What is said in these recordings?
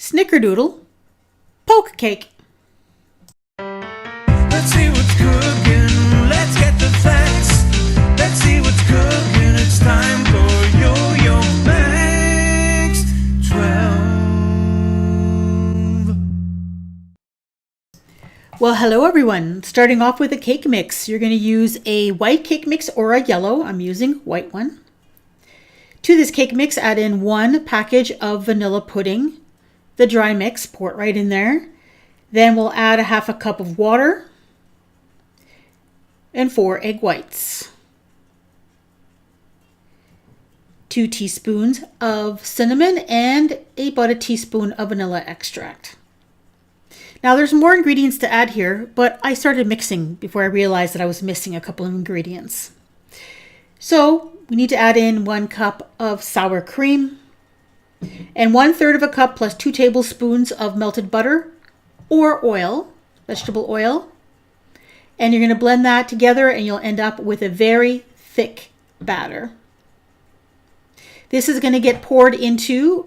Snickerdoodle Poke Cake. Let's see what's cooking. Let's get the facts. Let's see what's cooking. It's time for Yo-Yo Max 12. Well, hello everyone. Starting off with a cake mix. You're going to use a white cake mix or a yellow. I'm using white one. To this cake mix, add in 1 package of vanilla pudding. The dry mix, pour it right in there. Then we'll add a 1/2 cup of water and 4 egg whites. 2 teaspoons of cinnamon and about a teaspoon of vanilla extract. Now there's more ingredients to add here, but I started mixing before I realized that I was missing a couple of ingredients. So we need to add in 1 cup of sour cream and 1/3 of a cup plus 2 tablespoons of melted butter or oil, vegetable oil. And you're going to blend that together and you'll end up with a very thick batter. This is going to get poured into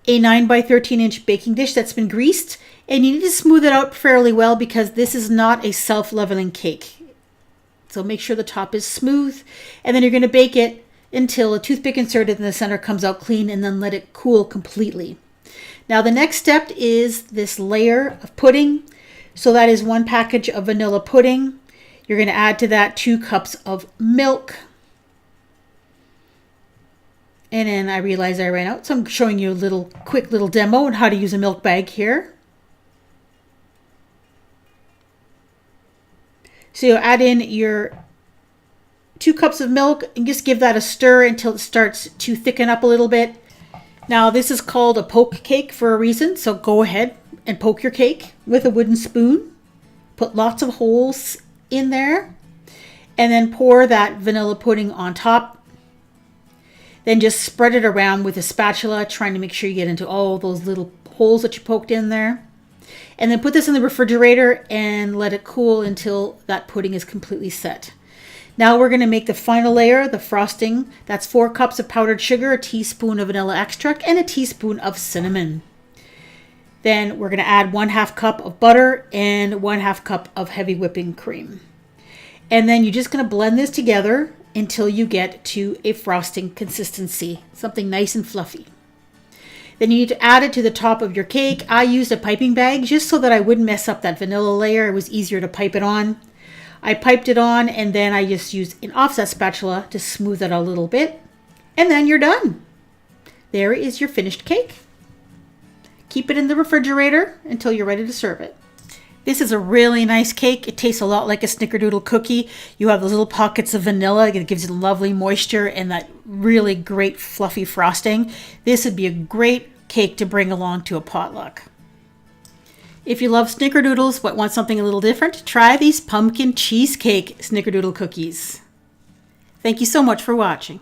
a 9 by 13 inch baking dish that's been greased, and you need to smooth it out fairly well because this is not a self-leveling cake. So make sure the top is smooth, and then you're going to bake it until a toothpick inserted in the center comes out clean, and then let it cool completely. Now the next step is this layer of pudding. So that is 1 package of vanilla pudding. You're going to add to that 2 cups of milk. And then I realized I ran out, so I'm showing you a quick little demo on how to use a milk bag here. So you'll add in your 2 cups of milk and just give that a stir until it starts to thicken up a little bit. Now this is called a poke cake for a reason, so go ahead and poke your cake with a wooden spoon. Put lots of holes in there and then pour that vanilla pudding on top. Then just spread it around with a spatula, trying to make sure you get into all those little holes that you poked in there. And then put this in the refrigerator and let it cool until that pudding is completely set. Now we're going to make the final layer, the frosting. That's 4 cups of powdered sugar, a teaspoon of vanilla extract, and a teaspoon of cinnamon. Then we're going to add 1/2 cup of butter and 1/2 cup of heavy whipping cream. And then you're just going to blend this together until you get to a frosting consistency, something nice and fluffy. Then you need to add it to the top of your cake. I used a piping bag just so that I wouldn't mess up that vanilla layer. It was easier to pipe it on. I piped it on, and then I just used an offset spatula to smooth it a little bit. And then you're done. There is your finished cake. Keep it in the refrigerator until you're ready to serve it. This is a really nice cake. It tastes a lot like a Snickerdoodle cookie. You have those little pockets of vanilla. It gives you lovely moisture and that really great fluffy frosting. This would be a great cake to bring along to a potluck. If you love Snickerdoodles but want something a little different, try these pumpkin cheesecake Snickerdoodle cookies. Thank you so much for watching.